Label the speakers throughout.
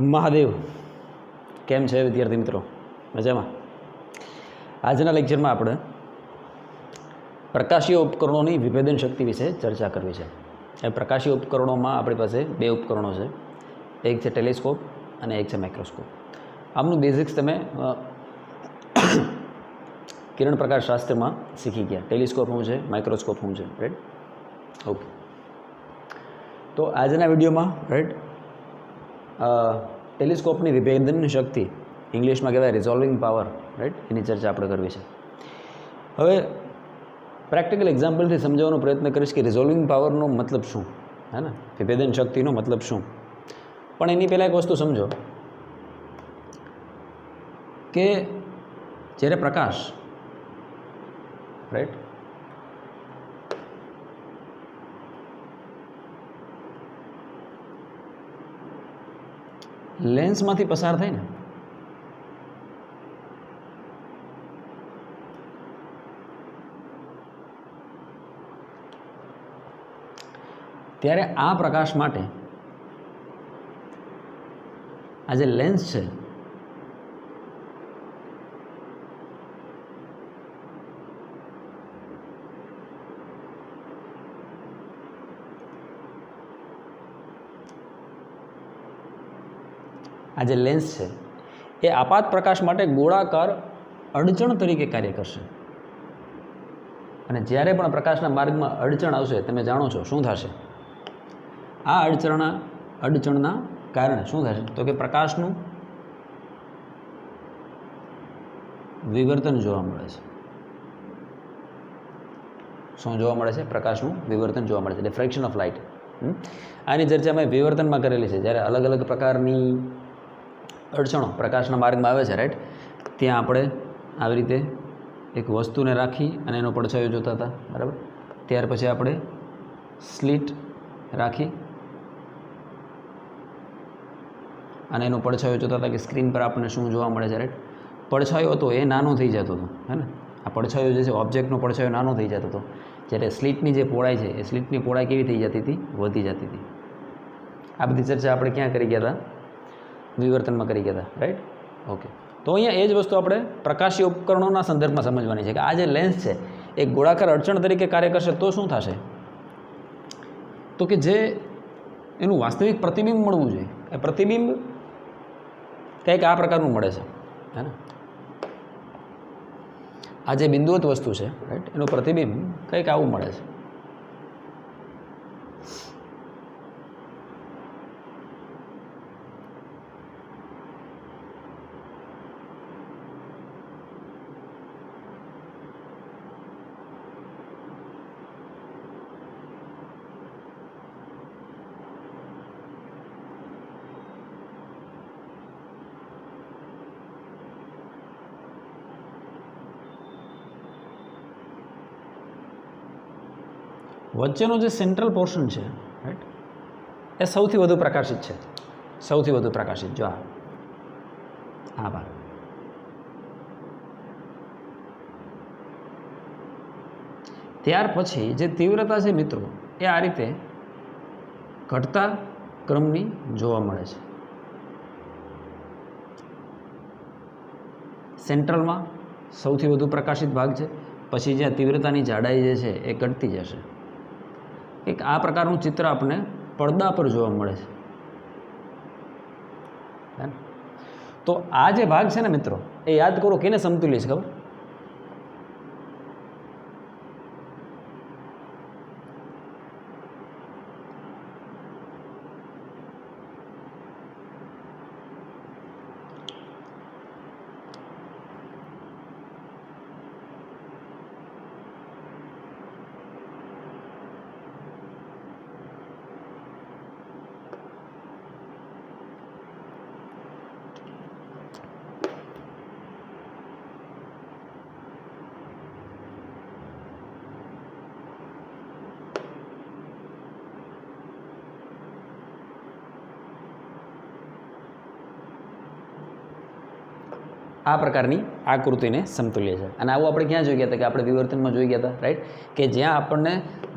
Speaker 1: મહાદેવ કેમ છે વિદ્યાર્થી મિત્રો? મજામાં? આજના લેક્ચરમાં આપણે પ્રકાશીય ઉપકરણોની વિભેદન શક્તિ વિશે ચર્ચા કરવી છે. એ પ્રકાશીય ઉપકરણોમાં આપણી પાસે બે ઉપકરણો છે, એક છે ટેલિસ્કોપ અને એક છે માઇક્રોસ્કોપ. આમનું બેઝિક્સ તમે કિરણ પ્રકાશ શાસ્ત્રમાં શીખી ગયા. ટેલિસ્કોપ શું છે, માઇક્રોસ્કોપ શું છે, રાઈટ? ઓકે, તો આજના વિડીયોમાં રાઈટ ટેલિસ્કોપની વિભેદન શક્તિ, ઇંગ્લિશમાં કહેવાય રિઝોલ્વિંગ પાવર, રાઈટ, એની ચર્ચા આપણે કરવી છે. હવે પ્રેક્ટિકલ એક્ઝામ્પલથી સમજાવવાનો પ્રયત્ન કરીશ કે રિઝોલ્વિંગ પાવરનો મતલબ શું, હે ને, વિભેદન શક્તિનો મતલબ શું. પણ એની પહેલાં એક વસ્તુ સમજો કે જ્યારે પ્રકાશ રાઈટ લેન્સમાંથી પસાર થાય ને ત્યારે આ પ્રકાશ માટે આ જે લેન્સ છે આ જે લેન્સ છે એ આપાત પ્રકાશ માટે ગોળાકાર અડચણ તરીકે કાર્ય કરશે. અને જ્યારે પણ પ્રકાશના માર્ગમાં અડચણ આવશે, તમે જાણો છો શું થશે? આ અડચણના કારણે શું થશે? તો કે પ્રકાશનું વિવર્તન જોવા મળે છે. શું જોવા મળે છે? પ્રકાશનું વિવર્તન જોવા મળે છે, ડિફ્રેક્શન ઓફ લાઇટ. આની ચર્ચા મેં વિવર્તનમાં કરેલી છે. જ્યારે અલગ અલગ પ્રકારની અડચણો પ્રકાશના માર્ગમાં આવે છે, રાઈટ, ત્યાં આપણે આવી રીતે એક વસ્તુને રાખી અને એનો પડછાયો જોતા હતા, બરાબર. ત્યાર પછી આપણે સ્લીટ રાખી અને એનો પડછાયો જોતા હતા કે સ્ક્રીન પર આપણને શું જોવા મળે છે, રાઈટ. પડછાયો હતો એ નાનો થઈ જતો હતો, હે ને. આ પડછાયો જે છે, ઓબ્જેક્ટનો પડછાયો નાનો થઈ જતો હતો. જ્યારે સ્લીટની જે પહોળાઈ છે એ સ્લીટની પહોળાઈ કેવી થઈ જતી હતી? વધી જતી હતી. આ બધી ચર્ચા આપણે ક્યાં કરી ગયા હતા? વિવર્તનમાં કરી ગયા હતા, રાઈટ. ઓકે, તો અહીંયા એ જ વસ્તુ આપણે પ્રકાશીય ઉપકરણોના સંદર્ભમાં સમજવાની છે કે આ જે લેન્સ છે એ ગોળાકાર અડચણ તરીકે કાર્ય કરશે તો શું થશે? તો કે જે એનું વાસ્તવિક પ્રતિબિંબ મળવું જોઈએ એ પ્રતિબિંબ કંઈક આ પ્રકારનું મળે છે, હે ને. આ જે બિંદુવત વસ્તુ છે, રાઈટ, એનું પ્રતિબિંબ કંઈક આવું મળે છે. વચ્ચેનો જે સેન્ટ્રલ પોર્શન છે, રાઈટ, એ સૌથી વધુ પ્રકાશિત છે. સૌથી વધુ પ્રકાશિત જો આ ભાગ. ત્યાર પછી જે તીવ્રતા છે મિત્રો એ આ રીતે ઘટતા ક્રમની જોવા મળે છે. સેન્ટ્રલમાં સૌથી વધુ પ્રકાશિત ભાગ છે, પછી જ્યાં તીવ્રતાની જાડાઈ જે છે એ ઘટતી જશે. એક આ પ્રકારનું ચિત્ર આપણને પડદા પર જોવા મળે છે. તો આ જે ભાગ છે ને મિત્રો એ યાદ કરો કેને સમતુલ્ય છે ખબર? આ પ્રકારની આકૃતિને સમતુલ્ય છે. અને આવું આપણે ક્યાં જોઈ ગયા હતા? કે આપણે વિવર્તનમાં જોઈ ગયા હતા, રાઈટ, કે જ્યાં આપણને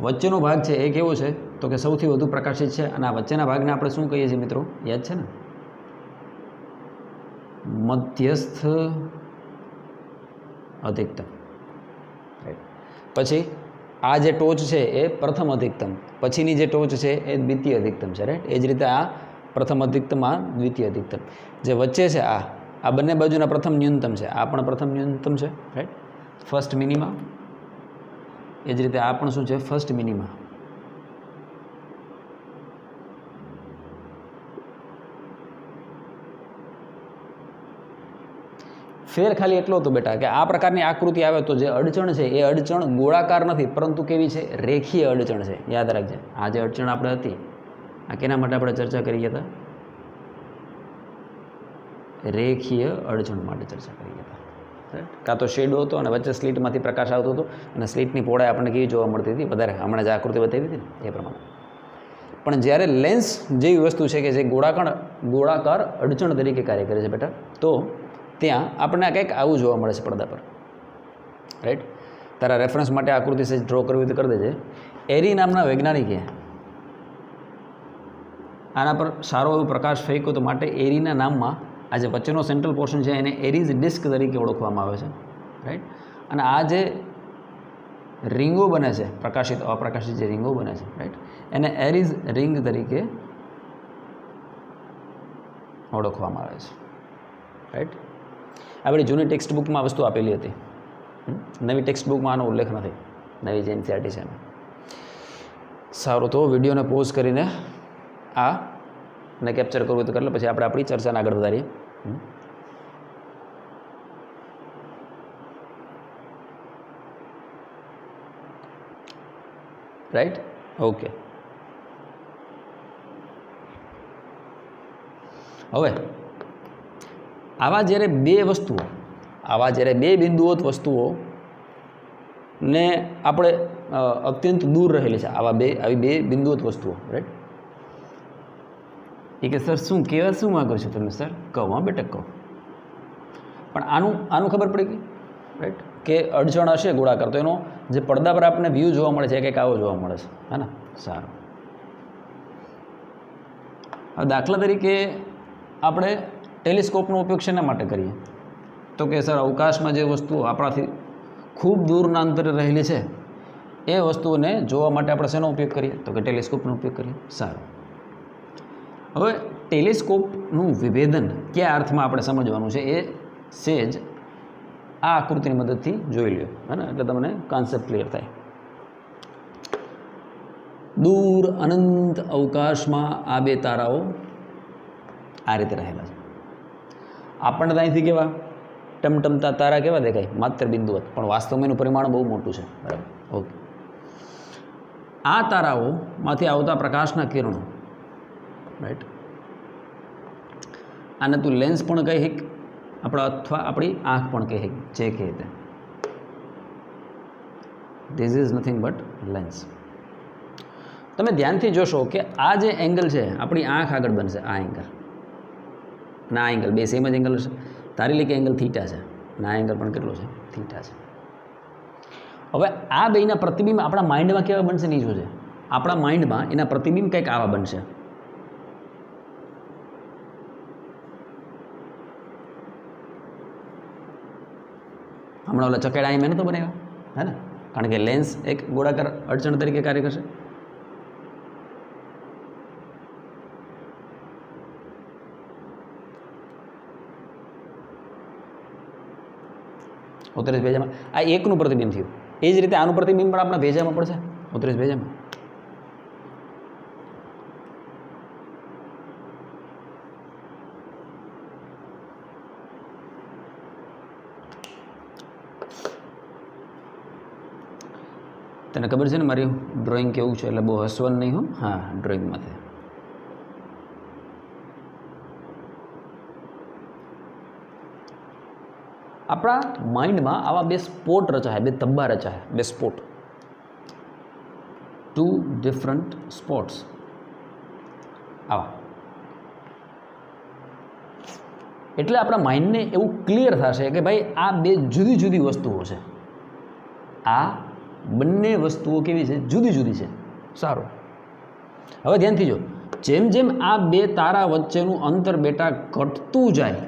Speaker 1: વચ્ચેનો ભાગ છે એ કેવો છે? તો કે સૌથી વધુ પ્રકાશિત છે. અને આ વચ્ચેના ભાગને આપણે શું કહીએ છીએ મિત્રો? યાદ છે ને? મધ્યસ્થ અધિકતમ, રાઈટ. પછી આ જે ટોચ છે એ પ્રથમ અધિકતમ, પછીની જે ટોચ છે એ દ્વિતીય અધિકતમ છે, રાઈટ. એ જ રીતે આ પ્રથમ અધિકતમ, આ દ્વિતીય અધિકતમ. જે વચ્ચે છે આ બંને બાજુના પ્રથમ ન્યૂનતમ છે, આ પણ પ્રથમ ન્યૂનતમ છે, રાઈટ. First minima. એ જ રીતે આ પણ શું છે? First minima. ફેર ખાલી એટલો હતો બેટા કે આ પ્રકારની આકૃતિ આવે તો જે અડચણ છે એ અડચણ ગોળાકાર નથી, પરંતુ કેવી છે? રેખીય અડચણ છે. યાદ રાખજે, આ જે અડચણ આપણે હતી આ કેના માટે આપણે ચર્ચા કરી હતા? રેખીય અડચણ માટે ચર્ચા કરી હતા. કાં તો શેડો હતો અને વચ્ચે સ્લીટમાંથી પ્રકાશ આવતો હતો અને સ્લીટની પહોળાઈ આપણને કેવી જોવા મળતી હતી? વધારે. હમણાં જે આકૃતિ બતાવી હતી ને એ પ્રમાણે. પણ જ્યારે લેન્સ જેવી વસ્તુ છે કે જે ગોળાકાર અડચણ તરીકે કાર્ય કરે છે બેટા, તો ત્યાં આપણને કંઈક આવું જોવા મળે છે પડદા પર, રાઈટ. તારા રેફરન્સ માટે આકૃતિ સેજ ડ્રો કરવી તો કરી દેજે. એરી નામના વૈજ્ઞાનિકે આના પર સારો એવો પ્રકાશ ફેંક્યો તો માટે એરીના નામમાં આ જે વચ્ચેનો સેન્ટ્રલ પોર્શન છે એને એરીઝ ડિસ્ક તરીકે ઓળખવામાં આવે છે, રાઈટ. અને આ જે રીંગો બને છે, પ્રકાશિત અપ્રકાશિત જે રીંગો બને છે, રાઈટ, એને એરીઝ રિંગ તરીકે ઓળખવામાં આવે છે, રાઈટ. આપણી જૂની ટેક્સ્ટ બુકમાં વસ્તુ આપેલી હતી, નવી ટેક્સ્ટ બુકમાં આનો ઉલ્લેખ નથી, નવી જે એનસીઈઆરટી છે એમાં. સારું, તો વિડીયોને પોઝ કરીને આ ને કેપ્ચર કરવું તો કરી લો, પછી આપણે આપણી ચર્ચાને આગળ વધારીએ. Right, okay. હવે આવા જ્યારે બે બિંદુઓત વસ્તુઓ ને આપણે અત્યંત દૂર રહેલી છે, આવી બે બિંદુઓત વસ્તુઓ, રાઈટ. એ કે સર શું કહેવા શું માગો છો તમે? સર કહો, હા બેટા કહો. પણ આનું ખબર પડી ગઈ, રાઈટ, કે અડચણ હશે ગોળાકાર તો એનો જે પડદા પર આપણને વ્યૂ જોવા મળે છે એ કંઈક આવો જોવા મળે છે, હે ને? સારું. હવે દાખલા તરીકે આપણે ટેલિસ્કોપનો ઉપયોગ શેના માટે કરીએ? તો કે સર અવકાશમાં જે વસ્તુઓ આપણાથી ખૂબ દૂરના અંતરે રહેલી છે એ વસ્તુઓને જોવા માટે આપણે શેનો ઉપયોગ કરીએ? તો કે ટેલિસ્કોપનો ઉપયોગ કરીએ. સારું. હવે ટેલિસ્કોપનું વિભેદન કયા અર્થમાં આપણે સમજવાનું છે એ સેજ આ આકૃતિની મદદથી જોઈ લ્યો, હે ને? એટલે તમને કોન્સેપ્ટ ક્લિયર થાય. દૂર અનંત અવકાશમાં આ બે તારાઓ આ રીતે રહેલા છે. આપણને અહીંથી કેવા ટમટમતા તારા કેવા દેખાય? માત્ર બિંદુવત, પણ વાસ્તવમાં એનું પરિમાણ બહુ મોટું છે, બરાબર? ઓકે. આ તારાઓમાંથી આવતા પ્રકાશના કિરણો, રાઈટ, આને તું લેન્સ પણ કહી શક, અથવા આપણી આંખ પણ કહી શક, જે કહે તે. This is nothing but lens. તમે ધ્યાનથી જોશો કે આ જે એંગલ છે આપણી આંખ આગળ બનશે, આ એંગલ અને આ એંગલ બે સેમ જ એંગલ હશે. તારી લે કે એંગલ થીટા છે અને આ એંગલ પણ કેટલો છે? થીટા છે. હવે આ બેના પ્રતિબિંબ આપણા માઇન્ડમાં કેવા બનશે નહીં જોજે. આપણા માઇન્ડમાં એના પ્રતિબિંબ કંઈક આવા બનશે. હમણાં ઓલા ચકેડા અહીં મેં તો બનાવ્યા, હે ને? કારણ કે લેન્સ એક ગોળાકાર અડચણ તરીકે કાર્ય કરશે. ઉત્તરેશ ભેજામાં આ એકનું પ્રતિબિંબ થયું. એ જ રીતે આનું પ્રતિબિંબ પણ આપણા ભેજામાં પડશે, ઉત્તરેશ ભેજામાં. તને ખબર છે ને મારી ડ્રોઈંગ કેવું છે? એટલે બહુ હસવાનું નહીં હું. હા, ડ્રોઈંગમાંથી આપણા માઇન્ડમાં આવા બે સ્પોટ રચાય, બે તબ્બા રચાય, બે સ્પોટ, ટુ ડિફરન્ટ સ્પોટ્સ આવા. એટલે આપણા માઇન્ડને એવું ક્લિયર થશે કે ભાઈ આ બે જુદી જુદી વસ્તુઓ છે, આ બંને વસ્તુઓ કેવી છે? જુદી જુદી છે. સારું. હવે ધ્યાનથી જો, જેમ જેમ આ બે તારા વચ્ચેનું અંતર બેટા ઘટતું જાય,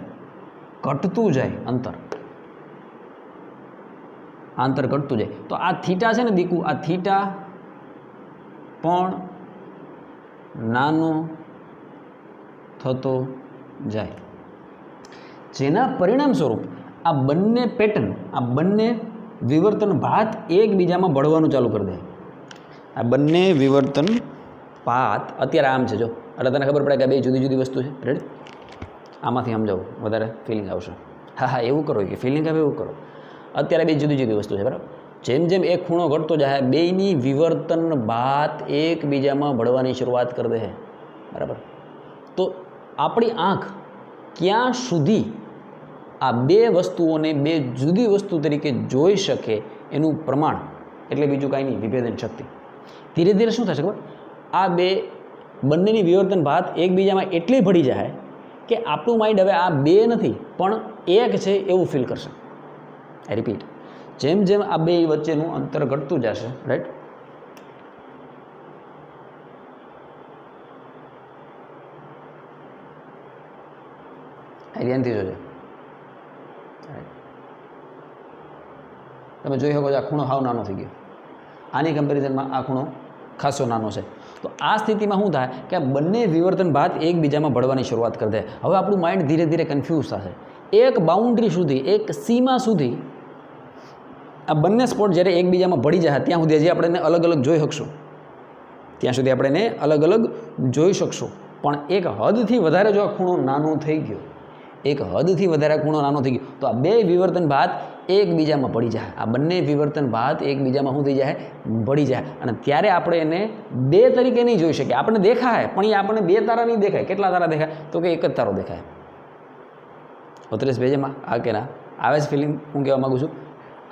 Speaker 1: ઘટતું જાય અંતર, આ અંતર ઘટતું જાય. તો આ થીટા છે ને દીકુ, આ થીટા પણ નાનો થતો જાય, જેના પરિણામ સ્વરૂપ આ બંને પેટર્ન, આ બંને વિવર્તન ભાત એકબીજામાં ભળવાનું ચાલુ કરી દે. આ બંને વિવર્તન ભાત અત્યારે આમ છે જો, એટલે તને ખબર પડે કે બે જુદી જુદી વસ્તુ છે. રેડી? આમાંથી સમજાવો, વધારે ફિલિંગ આવશે. હા હા, એવું કરો કે ફિલિંગ આવે એવું કરો. અત્યારે બે જુદી જુદી વસ્તુ છે, બરાબર? જેમ જેમ એક ખૂણો ઘટતો જાય, બેયની વિવર્તન ભાત એકબીજામાં ભળવાની શરૂઆત કરી દે, બરાબર? તો આપણી આંખ ક્યાં સુધી આ બે વસ્તુઓને બે જુદી વસ્તુ તરીકે જોઈ શકે એનું પ્રમાણ એટલે બીજું કાંઈ નહીં, વિભેદન શક્તિ. ધીરે ધીરે શું થશે ખબર? આ બે બંનેની વિવર્તન ભાત એકબીજામાં એટલી ભળી જાય કે આપણું માઇન્ડ હવે આ બે નથી પણ એક છે એવું ફીલ કરશે. આઈ રિપીટ, જેમ જેમ આ બે વચ્ચેનું અંતર ઘટતું જશે, રાઈટ, ધ્યાનથી જોજો. તમે જોઈ શકો છો આ ખૂણો હાવ નાનો થઈ ગયો, આની કમ્પેરિઝનમાં આ ખૂણો ખાસો નાનો છે. તો આ સ્થિતિમાં શું થાય કે આ બંને વિવર્તન ભાત એકબીજામાં ભળવાની શરૂઆત કરી દે. હવે આપણું માઇન્ડ ધીરે ધીરે કન્ફ્યુઝ થશે. એક બાઉન્ડ્રી સુધી, એક સીમા સુધી આ બંને સ્પોટ જ્યારે એકબીજામાં ભળી જાય ત્યાં સુધી હજી આપણે એને અલગ અલગ જોઈ શકશું, ત્યાં સુધી આપણે એને અલગ અલગ જોઈ શકશું. પણ એક હદથી વધારે જો આ ખૂણો નાનો થઈ ગયો, એક હદથી વધારે ખૂણો નાનો થઈ ગયો, તો આ બે વિવર્તન ભાત એકબીજામાં ભળી જાય. આ બંને વિવર્તન ભાત એકબીજામાં શું થઈ જાય? ભળી જાય. અને ત્યારે આપણે એને બે તરીકે નહીં જોઈ શકીએ. આપણને દેખાય પણ એ આપણને બે તારા નહીં દેખાય. કેટલા તારા દેખાય? તો કે એક જ તારો દેખાય. 32 પેજમાં આ કે ના આવે છે ફિલિંગ? હું કહેવા માગું છું,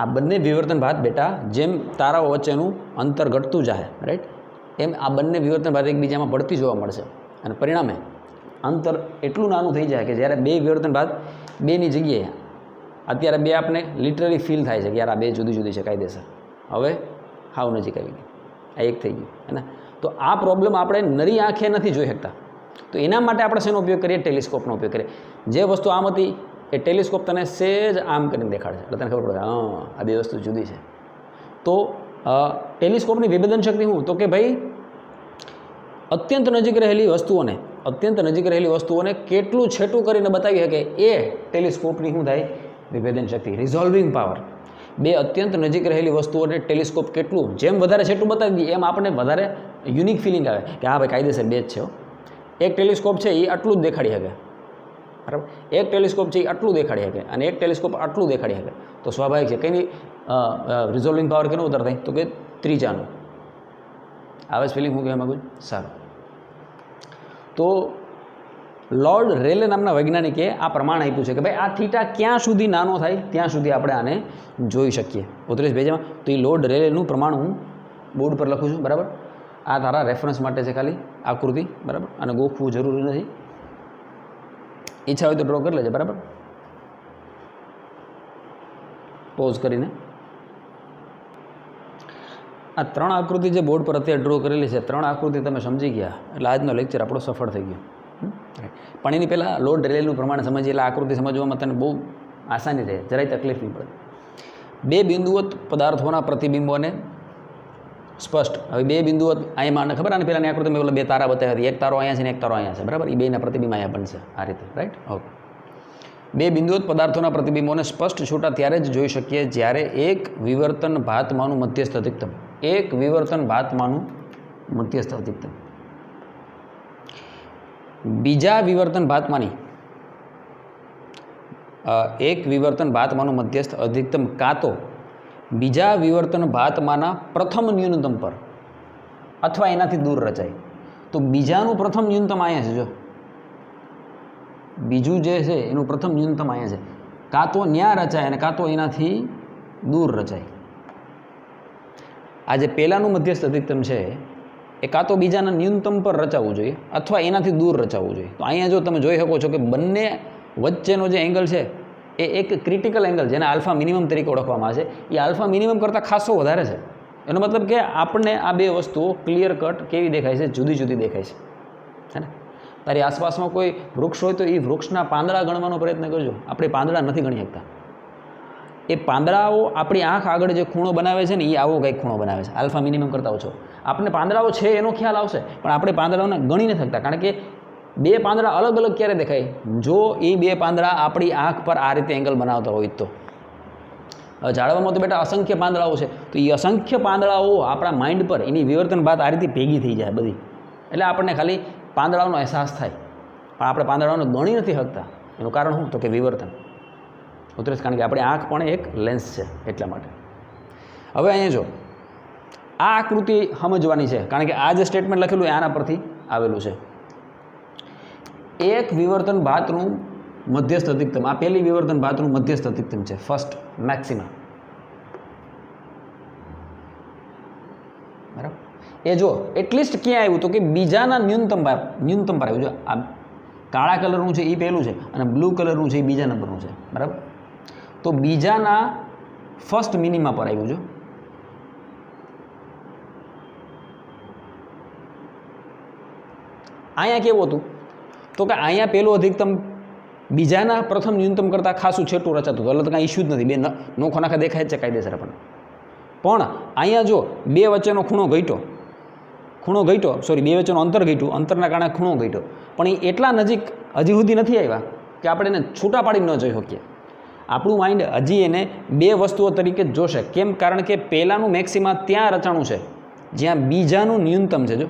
Speaker 1: આ બંને વિવર્તન ભાત બેટા જેમ તારાઓ વચ્ચેનું અંતર ઘટતું જાય, રાઈટ, એમ આ બંને વિવર્તન ભાત એકબીજામાં ભળતી જોવા મળશે. અને પરિણામે અંતર એટલું નાનું થઈ જાય કે જ્યારે બે વિવર્તન ભાત બેની જગ્યાએ અત્યારે બે આપણે લિટરલી ફીલ થાય છે કે યાર આ બે જુદી જુદી છે કાયદેસર. હવે હાવ નજીક આવી ગઈ, આ એક થઈ ગયું, હે ને? તો આ પ્રોબ્લેમ આપણે નરી આંખે નથી જોઈ શકતા. તો એના માટે આપણે શેનો ઉપયોગ કરીએ? ટેલિસ્કોપનો ઉપયોગ કરીએ. જે વસ્તુ આમ હતી એ ટેલિસ્કોપ તને સેજ આમ કરીને દેખાડે છે, એટલે તને ખબર પડે હા આ બે વસ્તુ જુદી છે. તો ટેલિસ્કોપની વિભેદન શક્તિ શું? તો કે ભાઈ અત્યંત નજીક રહેલી વસ્તુઓને કેટલું છેટું કરીને બતાવી શકે એ ટેલિસ્કોપની શું થાય? વિભેદન શક્તિ, રિઝોલ્વિંગ પાવર. બે અત્યંત નજીક રહેલી વસ્તુઓને ટેલિસ્કોપ કેટલું જેમ વધારે છેટું બતાવી દઈએ એમ આપણને વધારે યુનિક ફિલિંગ આવે કે હા ભાઈ કાયદેસર બે જ છે. એક ટેલિસ્કોપ છે એ આટલું જ દેખાડી શકે, બરાબર? એક ટેલિસ્કોપ છે એ આટલું દેખાડી શકે અને એક ટેલિસ્કોપ આટલું દેખાડી શકે. તો સ્વાભાવિક છે કંઈ રિઝોલ્વિંગ પાવર કેનો વધારે થાય? તો કે ત્રીજાનો. આવે છે ફિલિંગ? હું કહેવા માગું છું? સારું. તો લોર્ડ રેલે નામના વૈજ્ઞાનિકે આ પ્રમાણ આપ્યું છે કે ભાઈ આ થીટા ક્યાં સુધી નાનો થાય ત્યાં સુધી આપણે આને જોઈ શકીએ. 32 પેજમાં. તો એ લોર્ડ રેલેનું પ્રમાણ હું બોર્ડ પર લખું છું, બરાબર? આ તારા રેફરન્સ માટે છે ખાલી આકૃતિ, બરાબર? અને ગોખવું જરૂરી નથી, ઈચ્છા હોય તો ડ્રો કરી લેજે, બરાબર? પોઝ કરીને આ ત્રણ આકૃતિ જે બોર્ડ પર અત્યારે ડ્રો કરેલી છે, ત્રણ આકૃતિ તમે સમજી ગયા એટલે આજનો લેક્ચર આપણો સફળ થઈ ગયો. પણ એની પહેલાં લોર્ડ રેલેનું પ્રમાણ સમજીએ એટલે આકૃતિ સમજવામાં તને બહુ આસાની રહે, જરાય તકલીફ નહીં પડે. બે બિંદુવત પદાર્થોના પ્રતિબિંબોને સ્પષ્ટ. હવે બે બિંદુવત અહીંયા ખબર આને પહેલાંની આકૃતિમાં પેલા બે તારા બતાવ્યા હતી, એક તારો અહીંયા છે ને એક તારો અહીંયા છે, બરાબર? એ બેના પ્રતિબિંબ અહીંયા બનશે આ રીતે, રાઈટ? ઓકે. બે બિંદુવત પદાર્થોના પ્રતિબિંબોને સ્પષ્ટ છૂટા ત્યારે જ જોઈ શકીએ જ્યારે એક વિવર્તન ભાતમાંનું મધ્યસ્થ અધિકતમ, એક વિવર્તન ભાતમાંનું મધ્યસ્થ અધિકતમ બીજા વિવર્તન ભાતમાંની એક વિવર્તન ભાતમાંનું મધ્યસ્થ અધિકતમ કાં તો બીજા વિવર્તન ભાતમાંના પ્રથમ ન્યૂનતમ પર અથવા એનાથી દૂર રચાય. તો બીજાનું પ્રથમ ન્યૂનતમ અહીંયા છે, જો બીજું જે છે એનું પ્રથમ ન્યૂનતમ અહીંયા છે. કાં તો ન્યા રચાય અને કાં તો એનાથી દૂર રચાય. આ જે પહેલાંનું મધ્યસ્થ અધિકતમ છે એ કાં તો બીજાના ન્યૂનતમ પર રચાવવું જોઈએ અથવા એનાથી દૂર રચાવવું જોઈએ. તો અહીંયા જો તમે જોઈ શકો છો કે બંને વચ્ચેનો જે એંગલ છે એ એક ક્રિટિકલ એંગલ જેને આલ્ફા મિનિમમ તરીકે ઓળખવામાં આવે છે, એ આલ્ફા મિનિમમ કરતાં ખાસો વધારે છે. એનો મતલબ કે આપણને આ બે વસ્તુઓ ક્લિયર કટ કેવી દેખાય છે? જુદી જુદી દેખાય છે, હે ને? તારી આસપાસમાં કોઈ વૃક્ષ હોય તો એ વૃક્ષના પાંદડા ગણવાનો પ્રયત્ન કરજો. આપણે પાંદડા નથી ગણી શકતા. એ પાંદડાઓ આપણી આંખ આગળ જે ખૂણો બનાવે છે ને એ આવો કંઈક ખૂણો બનાવે છે, આલ્ફા મિનિમમ કરતા ઓછો. આપણને પાંદડાઓ છે એનો ખ્યાલ આવશે, પણ આપણે પાંદડાઓને ગણી નથી શકતા, કારણ કે બે પાંદડા અલગ અલગ ક્યારે દેખાય? જો એ બે પાંદડા આપણી આંખ પર આ રીતે એંગલ બનાવતા હોય તો. ઝાડવામાં તો બેટા અસંખ્ય પાંદડાઓ છે, તો એ અસંખ્ય પાંદડાઓ આપણા માઇન્ડ પર એની વિવર્તન બાદ આ રીતે ભેગી થઈ જાય બધી, એટલે આપણને ખાલી પાંદડાઓનો અહેસાસ થાય, પણ આપણે પાંદડાઓને ગણી નથી શકતા. એનું કારણ શું? તો કે વિવર્તન. ઉતરેશ, કારણ કે આપણી આંખ પણ એક લેન્સ છે એટલા માટે. હવે અહીંયા જો આ આકૃતિ સમજવાની છે, કારણ કે આ જે સ્ટેટમેન્ટ લખેલું આના પરથી આવેલું છે. એક વિવર્તન ભાતનું મધ્યસ્થ અધિકતમ, આ પહેલી વિવર્તન ભાતનું મધ્યસ્થ અધિકતમ છે, ફર્સ્ટ મેક્સિમા. બરાબર. એ જો એટલીસ્ટ ક્યાં આવ્યું? તો કે બીજાના ન્યૂનતમ પર આવ્યું. જો આ કાળા કલરનું છે એ પહેલું છે અને બ્લુ કલરનું છે એ બીજા નંબરનું છે. બરાબર. તો બીજાના ફર્સ્ટ મિનિમા પર આવ્યું. જો અહીંયા કેવું હતું? તો કે અહીંયા પહેલું અધિકતમ બીજાના પ્રથમ ન્યૂનતમ કરતાં ખાસું છેટું રચાતું હતું, એટલે તો કાંઈ ઇશ્યુ જ નથી. બે નોખો નાખા દેખાય જ છે કાયદેસર આપણને. પણ અહીંયા જો બે વચ્ચેનો ખૂણો ઘટ્યો, સોરી, બે વચ્ચેનું અંતર ઘટ્યું, અંતરના કારણે ખૂણો ઘટ્યો, પણ એ એટલા નજીક હજી સુધી નથી આવ્યા કે આપણે એને છૂટા પાડી ન જોઈ શકીએ. આપણું માઇન્ડ હજી એને બે વસ્તુઓ તરીકે જ જોશે. કેમ? કારણ કે પહેલાંનું મેક્સિમા ત્યાં રચાણું છે જ્યાં બીજાનું ન્યૂનતમ છે. જો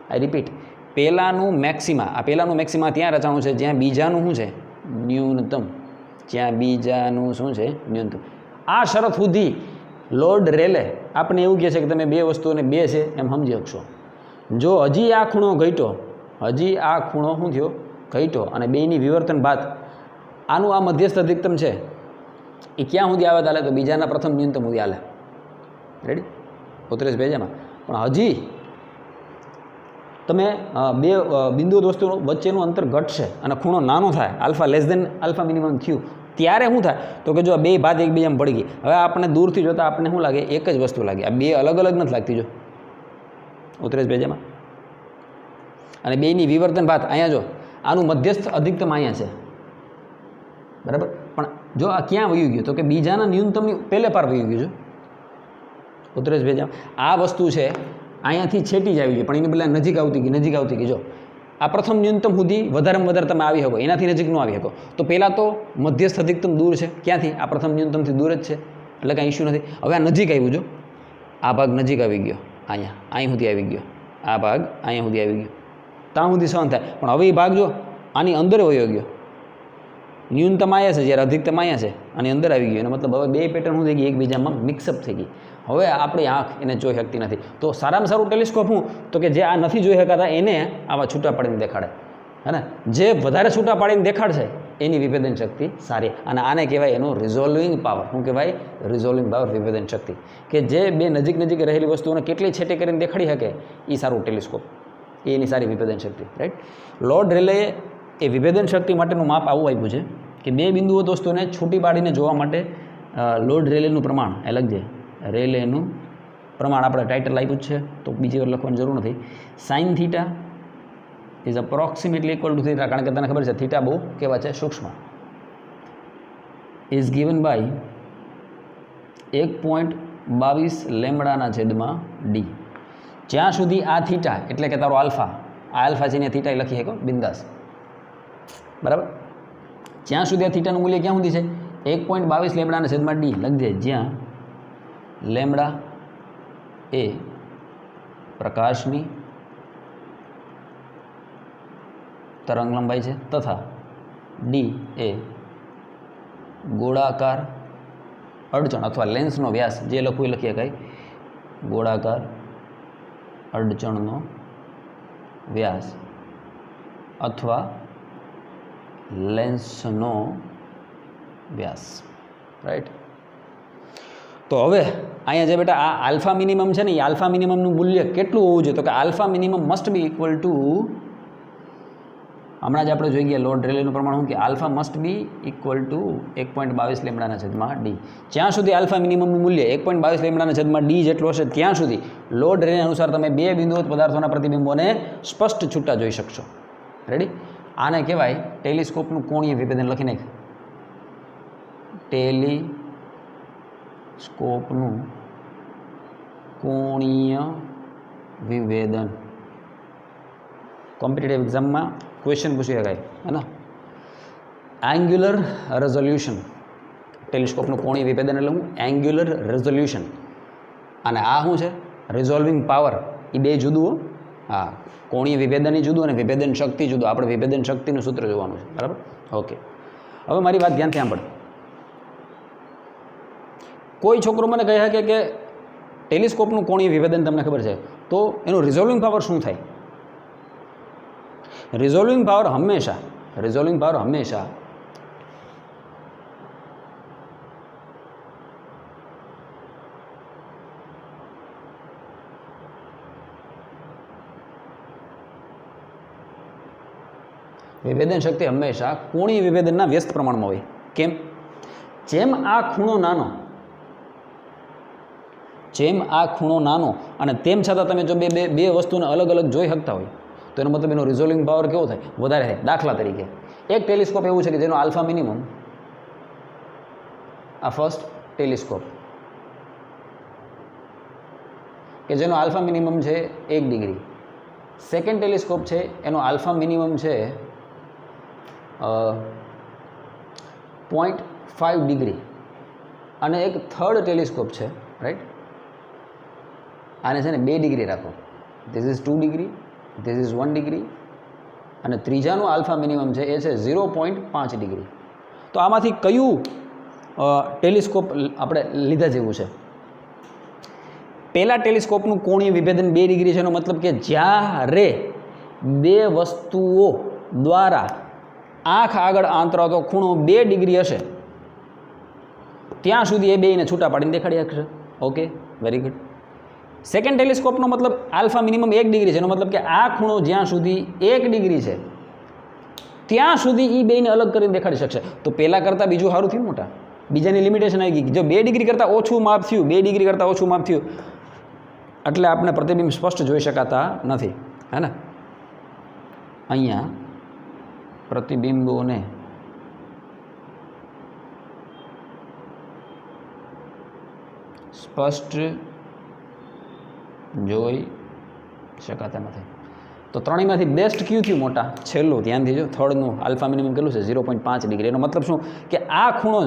Speaker 1: આઈ રિપીટ, પહેલાંનું મેક્સિમા ત્યાં રચાણું છે જ્યાં બીજાનું શું છે? ન્યૂનતમ. જ્યાં બીજાનું શું છે? ન્યૂનતમ. આ શરત સુધી લોર્ડ રેલે આપણે એવું કહે છે કે તમે બે વસ્તુઓને બે છે એમ સમજી શકશો. જો હજી આ ખૂણો ઘટ્યો, શું થયો? ઘટ્યો, અને બેની વિવર્તન બાદ આનું આ મધ્યસ્થ અધિકતમ છે એ ક્યાં સુધી આવે ચાલે? તો બીજાના પ્રથમ ન્યૂનતમ સુધી હાલે. રેડી? ઉતરેશ ભેજામાં. પણ હજી તમે બે બિંદુ વસ્તુ વચ્ચેનું અંતર ઘટશે અને ખૂણો નાનો થાય, alpha less than alpha minimum થયું, ત્યારે શું થાય? તો કે જો આ બે ભાત એકબીજામાં પડી ગઈ. હવે આપણે દૂરથી જોતાં આપણને શું લાગે? એક જ વસ્તુ લાગે. આ બે અલગ અલગ નથી લાગતી. જો ઉતરેશ ભેજામાં. અને બેની વિવર્તન ભાત અહીંયા જો આનું મધ્યસ્થ અધિકતમ અહીંયા છે. બરાબર. પણ જો આ ક્યાં વયું ગયું? તો કે બીજાના ન્યૂનતમની પહેલે પાર વયું ગયું. જો ઉતરેશ ભેજામાં આ વસ્તુ છે અહીંયાથી છેટી જ આવી ગઈ, પણ એની પહેલાં નજીક આવતી ગઈ. જો આ પ્રથમ ન્યૂનતમ સુધી વધારેમાં વધારે તમે આવી શકો, એનાથી નજીક ન આવી શકો. તો પહેલાં તો મધ્યસ્થ અધિકતમ દૂર છે. ક્યાંથી? આ પ્રથમ ન્યૂનતમથી દૂર જ છે, એટલે કાંઈ ઇશ્યુ નથી. હવે આ નજીક આવ્યું. જો આ ભાગ નજીક આવી ગયો, અહીં સુધી આવી ગયો, આ ભાગ અહીંયા સુધી આવી ગયો, ત્યાં સુધી સહન થાય. પણ હવે એ ભાગ જો આની અંદર વયો ગયો, ન્યૂનતમ અહીંયા છે જ્યારે અધિકતમ અહીંયા છે, આની અંદર આવી ગયો. એનો મતલબ હવે બે પેટર્ન શું થઈ ગઈ? એકબીજામાં મિક્સઅપ થઈ ગઈ. હવે આપણી આંખ એને જોઈ શકતી નથી. તો સારામાં સારું ટેલિસ્કોપ શું? તો કે જે આ નથી જોઈ શકાતા એને આવા છૂટા પાડીને દેખાડે, હે ને? જે વધારે છૂટા પાડીને દેખાડશે એની વિભેદન શક્તિ સારી, અને આને કહેવાય એનો રિઝોલ્વિંગ પાવર. શું કહેવાય? રિઝોલ્વિંગ પાવર, વિભેદન શક્તિ. કે જે બે નજીક રહેલી વસ્તુઓને કેટલી છેટે કરીને દેખાડી શકે એ સારું ટેલિસ્કોપ, એની સારી વિભેદન શક્તિ. રાઈટ? લોર્ડ રેલેએ એ વિભેદન શક્તિ માટેનું માપ આવું આપ્યું છે કે બે બિંદુઓ દોસ્તોને છૂટી પાડીને જોવા માટે લોર્ડ રેલેનું પ્રમાણ અલગ છે. રેલેનું પ્રમાણ આપણે ટાઇટલ આપ્યું જ છે, તો બીજી વાર લખવાની જરૂર નથી. Sine theta is approximately equal to theta, કારણ કે તને ખબર છે થીટા બહુ કેવા છે? સૂક્ષ્મ. ઇઝ ગિવન બાય 1.22 લેમ્બડાના છેદમાં ડી. જ્યાં સુધી આ થીટા એટલે કે તારો આલ્ફા, આ આલ્ફા છે ને થીટા લખી શકો બિંદાસ. બરાબર? જ્યાં સુધી આ થીટાનું મૂલ્ય ક્યાં સુધી છે? 1.22 લેમ્બડાના છેદમાં ડી લખજે, જ્યાં લેમ્બડા એ પ્રકાશની તરંગ લંબાઈ છે તથા ડી એ ગોળાકાર અડચણ અથવા લેન્સનો વ્યાસ, જે લખવું એ લખી શકાય, ગોળાકાર અડચણનો વ્યાસ અથવા લેન્સનો વ્યાસ. રાઈટ? તો હવે અહીંયા જે બેટા આ આલ્ફા મિનિમમ છે ને, એ આલ્ફા મિનિમમનું મૂલ્ય કેટલું હોવું જોઈએ? તો કે alpha minimum must be equal to, હમણાં જ આપણે જોઈ ગયા લોર્ડ રેલેનું પ્રમાણ શું કે alpha must be equal to 1.22 લેમ્બડાના છેદમાં ડી. જ્યાં સુધી આલ્ફા મિનિમમનું મૂલ્ય 1.22 લેમ્બડાના છેદમાં ડી જેટલું હશે ત્યાં સુધી લોર્ડ રેલે અનુસાર તમે બે બિંદુઓ પદાર્થોના પ્રતિબિંબોને સ્પષ્ટ છૂટા જોઈ શકશો. રેડી? આને કહેવાય ટેલિસ્કોપનું કોણીય વિભેદન. લખી નાખ. ટેલિસ્કોપનું કોણીય વિભેદન. કોમ્પિટિટિવ એક્ઝામમાં ક્વેશ્ચન પૂછી શકાય હે ને. Angular resolution. ટેલિસ્કોપનું કોણીય વિભેદન એટલે હું એંગ્યુલર રેઝોલ્યુશન. અને આ શું છે? રિઝોલ્વિંગ પાવર. એ બે જુદું. હા, કોણીય વિભેદન જુદું અને વિભેદન શક્તિ જુદું. આપણે વિભેદન શક્તિનું સૂત્ર જોવાનું છે. બરાબર? ઓકે. હવે મારી વાત ધ્યાનથી સાંભળ. કોઈ છોકરો મને કહે શકે કે ટેલિસ્કોપનું કોણીય વિભેદન તમને ખબર છે, તો એનું રિઝોલ્વિંગ પાવર શું થાય? રિઝોલ્વિંગ પાવર હંમેશા વિભેદન શક્તિ હંમેશા કોણીય વિભેદનના વ્યસ્ત પ્રમાણમાં હોય. કેમ? જેમ આ ખૂણો નાનો અને તેમ છતાં તમે જો બે વસ્તુને અલગ અલગ જોઈ શકતા હોય તો એનો મતલબ એનો રિઝોલ્વિંગ પાવર કેવો થાય? વધારે થાય. દાખલા તરીકે એક ટેલિસ્કોપ એવું છે કે જેનો આલ્ફા મિનિમમ, આ ફર્સ્ટ ટેલિસ્કોપ કે જેનો આલ્ફા મિનિમમ છે 1 ડિગ્રી. સેકન્ડ ટેલિસ્કોપ છે એનો આલ્ફા મિનિમમ છે 0.5 ડિગ્રી. અને એક થર્ડ ટેલિસ્કોપ છે, રાઈટ? આને છે ને 2 ડિગ્રી રાખો. This is 2 degree, this is 1 degree. અને ત્રીજાનું આલ્ફા મિનિમમ છે એ છે 0.5 ડિગ્રી. તો આમાંથી કયું ટેલિસ્કોપ આપણે લીધા જેવું છે? પહેલા ટેલિસ્કોપનું કોણીય વિભેદન 2 ડિગ્રી છે. એનો મતલબ કે જ્યારે બે વસ્તુઓ દ્વારા આંખ આગળ આંતરાતો ખૂણો 2 ડિગ્રી હશે ત્યાં સુધી એ બેને છૂટા પાડીને દેખાડી શકશે. Okay, very good. સેકન્ડ ટેલિસ્કોપનો મતલબ આલ્ફા મિનિમમ 1 ડિગ્રી છે. એનો મતલબ કે આ ખૂણો જ્યાં સુધી 1 ડિગ્રી છે ત્યાં સુધી એ બેને અલગ કરીને દેખાડી શકશે. તો પહેલાં કરતાં બીજું સારું થયું મોટા. બીજાની લિમિટેશન આવી ગઈ. જો 2 ડિગ્રી કરતાં ઓછું માપ થયું, 2 ડિગ્રી કરતાં ઓછું માપ થયું એટલે આપણે પ્રતિબિંબ સ્પષ્ટ જોઈ શકાતા નથી, હે ને? અહીંયા પ્રતિબિંબોને સ્પષ્ટ જોઈ શકાતા નથી. તો ત્રણેયમાંથી બેસ્ટ ક્યુ થયું મોટા? છેલ્લું. ધ્યાનથી જો, થર્ડનું આલ્ફા મિનિમમ કેટલું છે? 0.5 ડિગ્રી. એનો મતલબ શું? કે આ ખૂણો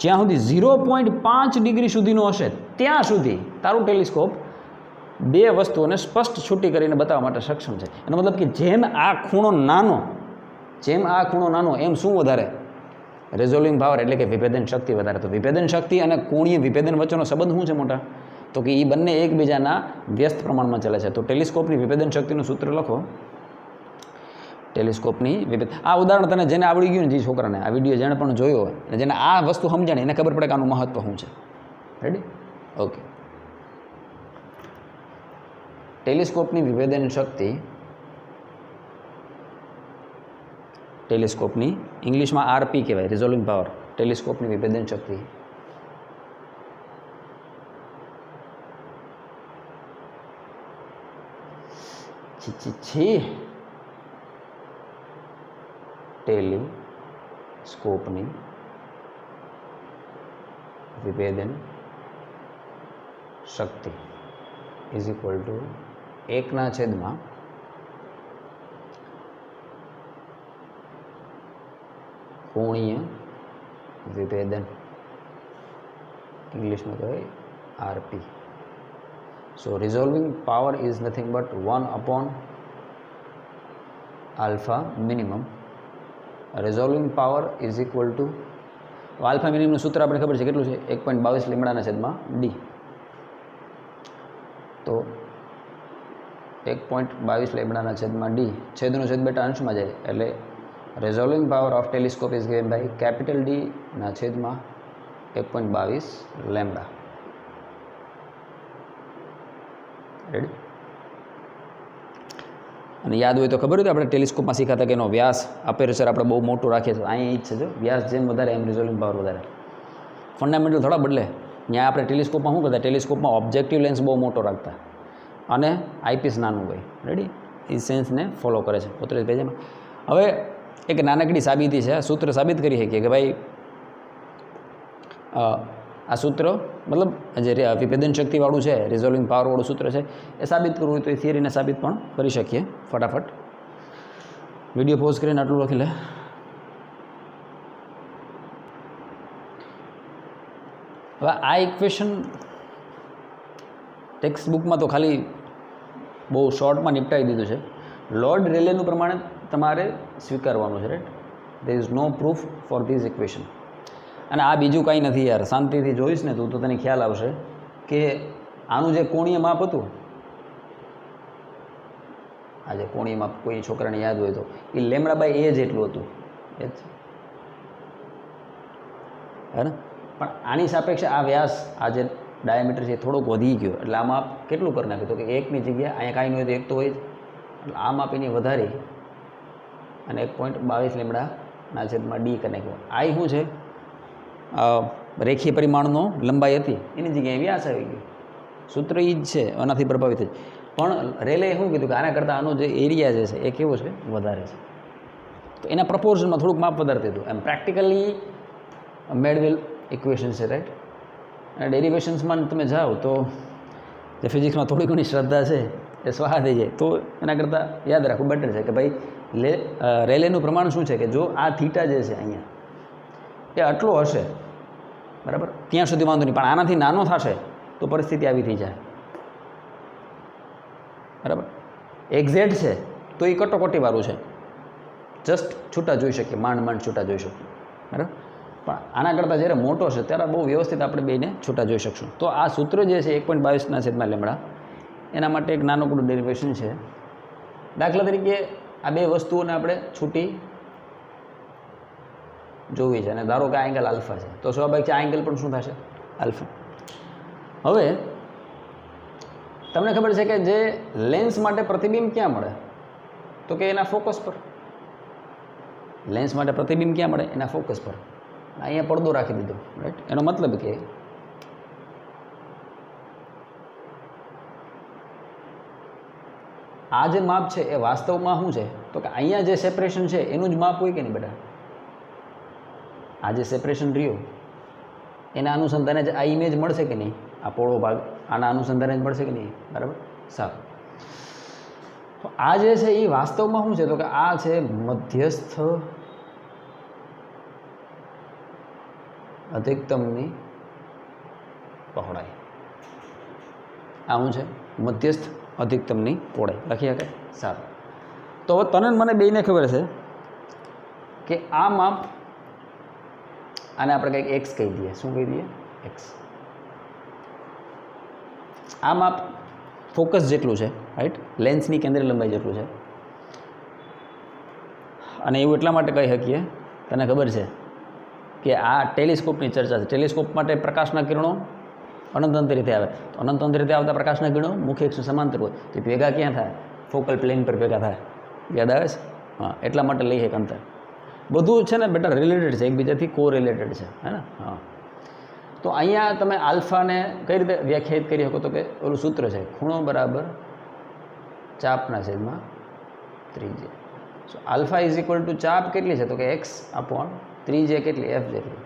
Speaker 1: જ્યાં સુધી 0.5 ડિગ્રી સુધીનો હશે ત્યાં સુધી તારું ટેલિસ્કોપ બે વસ્તુઓને સ્પષ્ટ છૂટી કરીને બતાવવા માટે સક્ષમ છે. એનો મતલબ કે જેમ આ ખૂણો નાનો એમ શું વધારે? રિઝોલ્વિંગ પાવર એટલે કે વિભેદન શક્તિ વધારે. તો વિભેદન શક્તિ અને કોણીય વિભેદન વચ્ચેનો સંબંધ શું છે મોટા? તો કે એ બંને એકબીજાના વ્યસ્ત પ્રમાણમાં ચાલે છે. તો ટેલિસ્કોપની વિભેદન શક્તિનું સૂત્ર લખો. ટેલિસ્કોપની આ ઉદાહરણ તને જેને આવડી ગયું ને, જે છોકરાને આ વિડીયો જેણે પણ જોયો હોય અને જેને આ વસ્તુ સમજાણી એને ખબર પડે કે આનું મહત્વ શું છે. રેડી? ઓકે. ટેલિસ્કોપની વિભેદન શક્તિ, ટેલિસ્કોપની ઇંગ્લિશમાં આરપી કહેવાય, રિઝોલ્વિંગ પાવર. ટેલિસ્કોપની વિભેદન શક્તિ ટેલિસ્કોપની વિભેદન શક્તિ ઇઝ ઇક્વલ ટુ 1/, કોણીય વિભેદન, ઇંગ્લિશમાં કહેવાય RP. So resolving power is nothing but 1/, alpha minimum. Resolving power is equal to alpha મિનિમમનું સૂત્ર આપણે ખબર છે કેટલું છે? 1.22 λ/d. તો 1.22 λ/d છેદનો છેદ બેટા અંશમાં જાય એટલે resolving power of telescope is given by capital D ના છેદમાં 1.22 λ. રેડી? અને યાદ હોય તો ખબર હોય તો આપણે ટેલિસ્કોપમાં શીખાતા કે એનો વ્યાસ, અપેરચર આપણે બહુ મોટું રાખીએ છીએ. અહીંયા જ છે જો, વ્યાસ જેમ વધારે એમ રિઝોલ્વિંગ પાવર વધારે. ફંડામેન્ટલ થોડા બદલે. ત્યાં આપણે ટેલિસ્કોપમાં શું કરતા? ટેલિસ્કોપમાં ઓબ્જેક્ટિવ લેન્સ બહુ મોટો રાખતા અને આઈપીસ નાનું હોય. રેડી? એ સેન્સને ફોલો કરે છે 35 પેજમાં. હવે એક નાનકડી સાબિતી છે. આ સૂત્ર સાબિત કરી શકીએ કે ભાઈ આ સૂત્ર મતલબ જે વિભેદન શક્તિવાળું છે, રિઝોલ્વિંગ પાવરવાળું સૂત્ર છે, એ સાબિત કરવું હોય તો એ થિયરીને સાબિત પણ કરી શકીએ ફટાફટ. વિડીયો પોઝ કરીને આટલું લખી લે. હવે આ ઇક્વેશન ટેક્સ્ટ બુકમાં તો ખાલી બહુ શોર્ટમાં નિપટાવી દીધું છે. લોર્ડ રેલેનું પ્રમાણે તમારે સ્વીકારવાનું છે, right. There is no proof for this equation. અને આ બીજું કાંઈ નથી યાર, શાંતિથી જોઈશ ને તું તો તને ખ્યાલ આવશે કે આનું જે કોણીય માપ હતું, આ જે કોણીય માપ કોઈ છોકરાને યાદ હોય તો એ λ/a જેટલું હતું, એ જ હે ને. પણ આની સાપેક્ષે આ વ્યાસ, આ જે ડાયામીટર છે એ થોડોક વધી ગયો, એટલે આ માપ કેટલું કરી નાખ્યું તો કે 1ની જગ્યાએ અહીંયા કાંઈ ન હોય તો 1 તો હોય જ, એટલે આ માપ એની વધારી અને 1.22 λ/d કરી નાખ્યો. આ શું છે, રેખીય પરિમાણનો લંબાઈ હતી એની જગ્યાએ વ્યાસ આવી ગયો. સૂત્ર એ જ છે, આનાથી પ્રભાવિત જ. પણ રેલે શું કીધું કે આના કરતાં આનો જે એરિયા જે છે એ કેવો છે, વધારે છે. તો એના પ્રપોર્શનમાં થોડુંક માપ વધારતું હતું. એમ પ્રેક્ટિકલી મેળવેલ ઇક્વેશન છે, રાઈટ. અને ડેરિવેશન્સમાં તમે જાઓ તો જે ફિઝિક્સમાં થોડી ઘણી શ્રદ્ધા છે એ સ્વાહા થઈ જાય. તો એના કરતાં યાદ રાખવું બેટર છે કે ભાઈ રેલેનું પ્રમાણ શું છે કે જો આ થીટા જે છે અહીંયા એ આટલો હશે, બરાબર, ત્યાં સુધી વાંધો નહીં, પણ આનાથી નાનો થશે તો પરિસ્થિતિ આવી થઈ જાય, બરાબર. એક્ઝેક્ટ છે તો એ કટોકટીવાળું છે, જસ્ટ છૂટા જોઈ શકીએ, માંડ છૂટા જોઈ શકીએ, બરાબર. પણ આના કરતાં જ્યારે મોટો છે ત્યારે બહુ વ્યવસ્થિત આપણે બેને છૂટા જોઈ શકશું. તો આ સૂત્ર જે છે 1.22 એના માટે એક નાનકડું ડેરિવેશન છે. દાખલા તરીકે આ બે વસ્તુઓને આપણે છૂટી જોવી છે અને ધારો કે આ એંગલ આલ્ફા છે, તો સ્વાભાવિક છે આ એંગલ પણ શું થશે, આલ્ફા. હવે તમને ખબર છે કે જે લેન્સ માટે પ્રતિબિંબ ક્યાં મળે, તો કે એના ફોકસ પર. લેન્સ માટે પ્રતિબિંબ ક્યાં મળે, એના ફોકસ પર. અહીંયા પડદો રાખી દીધો, રાઈટ. એનો મતલબ કે આ જે માપ છે એ વાસ્તવમાં શું છે, તો કે અહીંયા જે સેપરેશન છે એનું જ માપ હોય કે નહીં બેટા. આ જે સેપરેશન રહ્યું એના અનુસંધાને જ આ ઇમેજ મળશે કે નહીં, આ પોળો ભાગ આના અનુસંધાને જ મળશે કે નહીં, બરાબર. સારું. તો આ જે છે એ વાસ્તવમાં શું છે, તો કે આ છે મધ્યસ્થ અધિકતમની પહોળાઈ. આ શું છે, મધ્યસ્થ અધિકતમની પહોળાઈ લખી શકે. સારું. તો હવે તને મને બેયને ખબર છે કે આ માપ, આને આપણે કંઈક એક્સ કહી દઈએ. શું કહી દઈએ, એક્સ. આ માપ ફોકસ જેટલું છે, રાઈટ, લેન્સની કેન્દ્રીય લંબાઈ જેટલું છે. અને એવું એટલા માટે કહી શકીએ, તને ખબર છે કે આ ટેલિસ્કોપની ચર્ચા છે. ટેલિસ્કોપ માટે પ્રકાશના કિરણો અનંત રીતે આવે, તો અનંત રીતે આવતા પ્રકાશના કિરણો મુખ્ય અક્ષ સમાંતર હોય તો ભેગા ક્યાં થાય, ફોકલ પ્લેન પર ભેગા થાય. યાદ આવે છે? હા, એટલા માટે લઈ એક અંતર. બધું છે ને બેટા રિલેટેડ છે, એકબીજાથી કો રિલેટેડ છે, હે ને. હા. તો અહીંયા તમે આલ્ફાને કઈ રીતે વ્યાખ્યાયિત કરી શકો, તો કે ઓલું સૂત્ર છે, ખૂણો બરાબર ચાપના છેદમાં ત્રિજ્યા. સો આલ્ફા ઇઝ ઇક્વલ ટુ ચાપ કેટલી છે, તો કે એક્સ અપોન ત્રિજ્યા કેટલી, એફ જેટલી.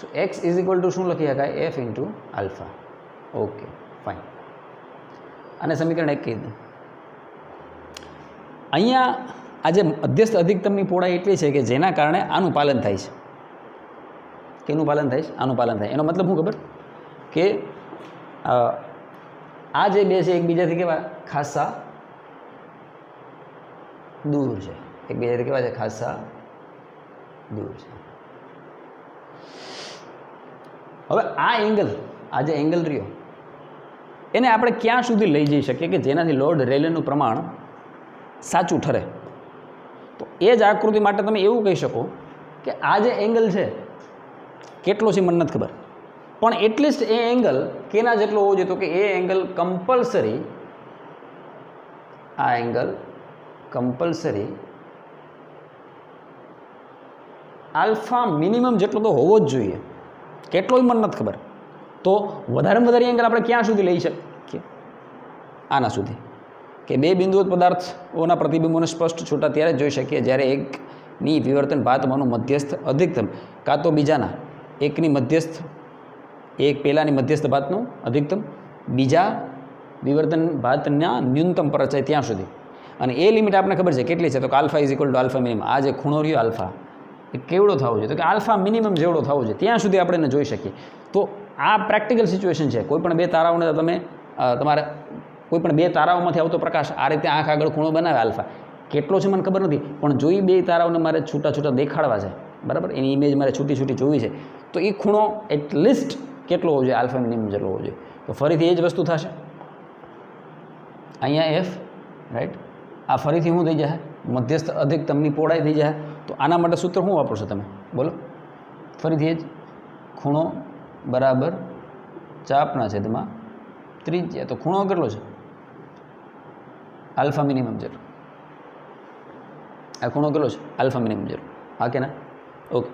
Speaker 1: સો એક્સ ઇઝ ઇક્વલ ટુ શું લખી શકાય, F into alpha. Okay, fine. અને સમીકરણ 1 કહી દે. અહીંયા આજે મધ્યસ્થ અધિકતમની પહોળાઈ એટલી છે કે જેના કારણે આનું પાલન થાય છે. કેનું પાલન થાય છે, આનું પાલન થાય. એનો મતલબ શું ખબર, કે આ જે બે છે એકબીજાથી કેવા ખાસા દૂર છે, એકબીજાથી કેવા છે, ખાસા દૂર છે. હવે આ એંગલ, આ જે એંગલ રહ્યો એને આપણે ક્યાં સુધી લઈ જઈ શકીએ કે જેનાથી લોર્ડ રેલેનું પ્રમાણ સાચું ઠરે. તો એ જ આકૃતિ માટે તમે એવું કહી શકો કે આ જે એંગલ છે કેટલો છે મને નથી ખબર, પણ એટલીસ્ટ એ એંગલ કેના જેટલો હોવો જોઈએ, તો કે એ એંગલ કમ્પલસરી, આ એંગલ કમ્પલસરી આલ્ફા મિનિમમ જેટલો તો હોવો જ જોઈએ. કેટલોય મને નથી ખબર. તો વધારેમાં વધારે એંગલ આપણે ક્યાં સુધી લઈ શકીએ, આના સુધી. કે બે બિંદુવત પદાર્થોના પ્રતિબિંબોને સ્પષ્ટ છૂટા ત્યારે જોઈ શકીએ જ્યારે એકની વિવર્તન ભાતમાંનું મધ્યસ્થ અધિકતમ કાં તો બીજાના એકની મધ્યસ્થ એક પહેલાંની મધ્યસ્થ ભાતનું અધિકતમ બીજા વિવર્તન ભાતના ન્યૂનતમ પરચાય ત્યાં સુધી. અને એ લિમિટ આપણને ખબર છે કેટલી છે, તો કે alpha is equal to alpha minimum. આ જે ખૂણો રહ્યો આલ્ફા એ કેવડો થવો જોઈએ, તો કે આલ્ફા મિનિમમ જેવડો થવો જોઈએ ત્યાં સુધી આપણે એને જોઈ શકીએ. તો આ પ્રેક્ટિકલ સિચ્યુએશન છે. કોઈપણ બે તારાઓને તમે તમારે કોઈપણ બે તારાઓમાંથી આવતો પ્રકાશ આ રીતે આંખ આગળ ખૂણો બનાવે આલ્ફા, કેટલો છે મને ખબર નથી, પણ જોઈ બે તારાઓને મારે છૂટા છૂટા દેખાડવા છે, બરાબર, એની ઇમેજ મારે છૂટી છૂટી જોવી છે, તો એ ખૂણો એટલીસ્ટ કેટલો હોવો જોઈએ, આલ્ફા મિનિમમ જેટલો હોવો જોઈએ. તો ફરીથી એ જ વસ્તુ થશે અહીંયા એફ, રાઈટ. આ ફરીથી શું થઈ જાય, મધ્યસ્થ અધિકતમની પહોળાઈ થઈ જાય. તો આના માટે સૂત્ર શું વાપરશો તમે, બોલો? ફરીથી એ જ ખૂણો બરાબર ચાપના છેદમાં ત્રિજ્યા. તો ખૂણો કેટલો છે, આલ્ફા મિનિમમ જેટલો. આ ખૂણો કેટલો છે, આલ્ફા મિનિમમ જેટલો. હા કે ના? ઓકે.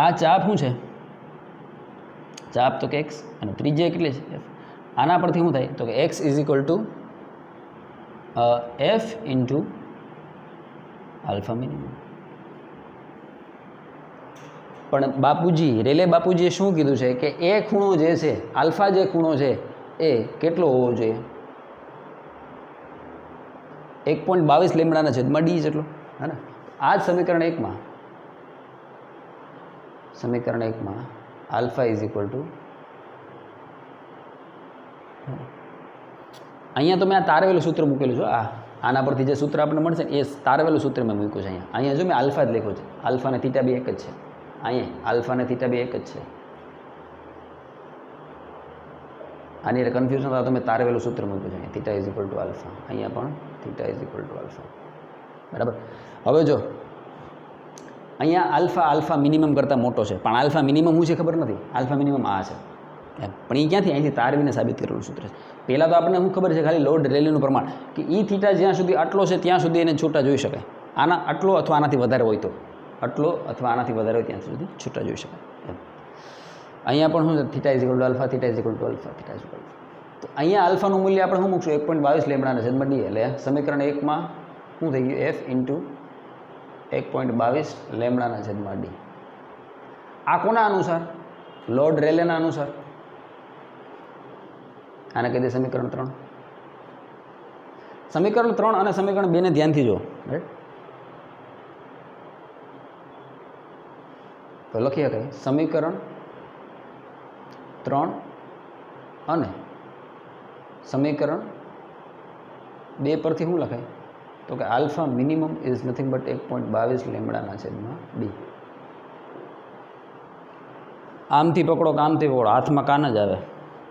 Speaker 1: આ ચાપ શું છે, ચાપ તો કે એક્સ, અને ત્રિજ્યા કેટલી છે, એફ. આના પરથી શું થાય, તો કે x is equal to f into alpha minimum. પણ બાપુજી, રેલે બાપુજીએ શું કીધું છે કે એ ખૂણો જે છે, આલ્ફા જે ખૂણો છે એ કેટલો હોવો જોઈએ, 1.22 લેમ્ડાના છેદમાં ડી જેટલો, હે ને? આ જ સમીકરણ 1માં આલ્ફા ઇઝ ઇક્વલ ટુ, અહીંયા તો મેં આ તારવેલું સૂત્ર મૂકેલું છે. આના પરથી જે સૂત્ર આપણે મળશે ને એ તારવેલું સૂત્ર મેં મૂક્યું છે અહીંયા જો મેં આલ્ફા જ લખ્યો છે. આલ્ફા અને થીટા બી એક જ છે. અહીંયા આલ્ફા અને થીટા બી એક જ છે. આની એટલે કન્ફ્યુઝન થાય તો મેં તારવેલું સૂત્ર મૂક્યું છે. Theta is equal to alpha, અહીંયા પણ theta is equal to alpha, બરાબર. હવે જો અહીંયા આલ્ફા મિનિમમ કરતાં મોટો છે, પણ આલ્ફા મિનિમમ શું છે ખબર નથી. આલ્ફા મિનિમમ આ છે એમ, પણ એ ક્યાંથી, અહીંથી તારવીને સાબિત કરેલું સૂત્ર છે. પહેલાં તો આપણને શું ખબર છે, ખાલી લોડ રેલીનું પ્રમાણ, કે ઈ થીટા જ્યાં સુધી આટલો છે ત્યાં સુધી એને છૂટા જોઈ શકાય. આના આટલો અથવા આનાથી વધારે હોય તો, આટલો અથવા આનાથી વધારે હોય ત્યાં સુધી છૂટા જોઈ શકાય એમ. અહીંયા પણ શું છે, theta is equal to alpha, theta is equal to alpha, theta is equal two. તો અહીંયા આલ્ફાનું મૂલ્ય આપણે શું મૂકશું, 1.22 લેમ્ડાના છેદમાં ડી. એટલે સમીકરણ 1માં શું થઈ ગયું, એફ ઇન્ટુ 1.22 લેમ્ડાના છેદમાં ડી. આ કોના અનુસાર, લોર્ડ રેલેના અનુસાર. આને કહી દે સમીકરણ 3. સમીકરણ 3 અને સમીકરણ 2 ને ધ્યાનથી જો, રાઈટ. તો લખી શકાય સમીકરણ 3 અને સમીકરણ 2 પરથી શું લખાય, તો કે alpha minimum is nothing but 1.22 લેમ્ડાના છેદમાં ડી. આમથી પકડો કે આમથી પકડો, હાથમાં કાન જ આવે.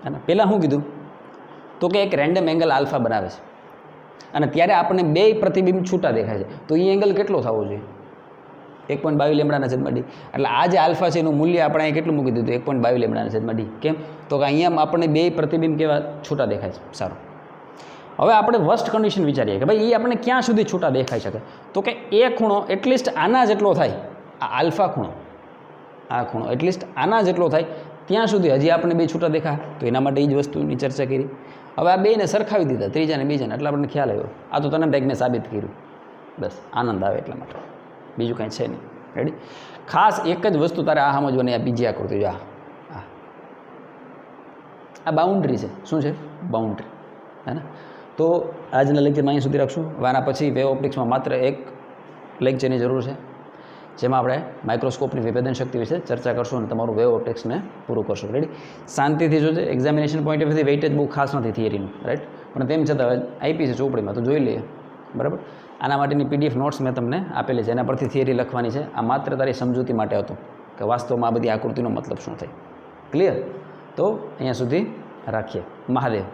Speaker 1: અને પહેલાં શું કીધું, તો કે એક રેન્ડમ એંગલ આલ્ફા બનાવે છે અને ત્યારે આપણને બે પ્રતિબિંબ છૂટા દેખાય છે. તો એ એંગલ કેટલો થવો જોઈએ, 1.22 લેમ્ડાના છેદમાં ડી. એટલે આ જે આલ્ફા છે એનું મૂલ્ય આપણે અહીં કેટલું મૂકી દીધું, 1.22 લેમ્ડાના છેદમાં ડી. કેમ, તો કે અહીંયા આપણને બે પ્રતિબિંબ કેવા છૂટા દેખાય છે. સારું, હવે આપણે વર્સ્ટ કન્ડિશન વિચારીએ કે ભાઈ એ આપણને ક્યાં સુધી છૂટા દેખાઈ શકે. તો કે એ ખૂણો એટલીસ્ટ આના જેટલો થાય, આ આલ્ફા ખૂણો, આ ખૂણો એટલીસ્ટ આના જેટલો થાય ત્યાં સુધી હજી આપણને બે છૂટા દેખાય. તો એના માટે એ જ વસ્તુની ચર્ચા કરી. હવે આ બેને સરખાવી દીધા, ત્રીજાને બીજાને, એટલે આપણને ખ્યાલ આવ્યો. આ તો તને મેં સાબિત કર્યું, બસ આનંદ આવે એટલા માટે, બીજું કાંઈ છે નહીં. રેડી? ખાસ એક જ વસ્તુ તારે આ સમજવાની, આ બીજી આકૃતિ જો, આ બાઉન્ડ્રી છે. શું છે? બાઉન્ડ્રી, હે ને? તો આજના લેક્ચરમાં અહીં સુધી રાખશું. હવે આના પછી વેવ ઓપ્ટિક્સમાં માત્ર એક લેક્ચરની જરૂર છે, જેમાં આપણે માઇક્રોસ્કોપની વિભેદન શક્તિ વિશે ચર્ચા કરશું અને તમારું વેવ ઓપ્ટિક્સને પૂરું કરશું. રેડી? શાંતિથી જોજે. એક્ઝામિનેશન પોઈન્ટ ઓફ વ્યૂથી વેઇટેજ બહુ ખાસ નથી થિયરીનું, રાઈટ? પણ તેમ છતાં હવે આપી છે ચોપડીમાં, તો જોઈ લઈએ, બરાબર. આના માટેની PDF નોટ્સ મેં તમને આપેલી છે, એના પરથી થિયરી લખવાની છે. આ માત્ર તારી સમજૂતી માટે હતું કે વાસ્તવમાં આ બધી આકૃતિનો મતલબ શું થાય. ક્લિયર? તો અહીંયા સુધી રાખીએ. મહાદેવ.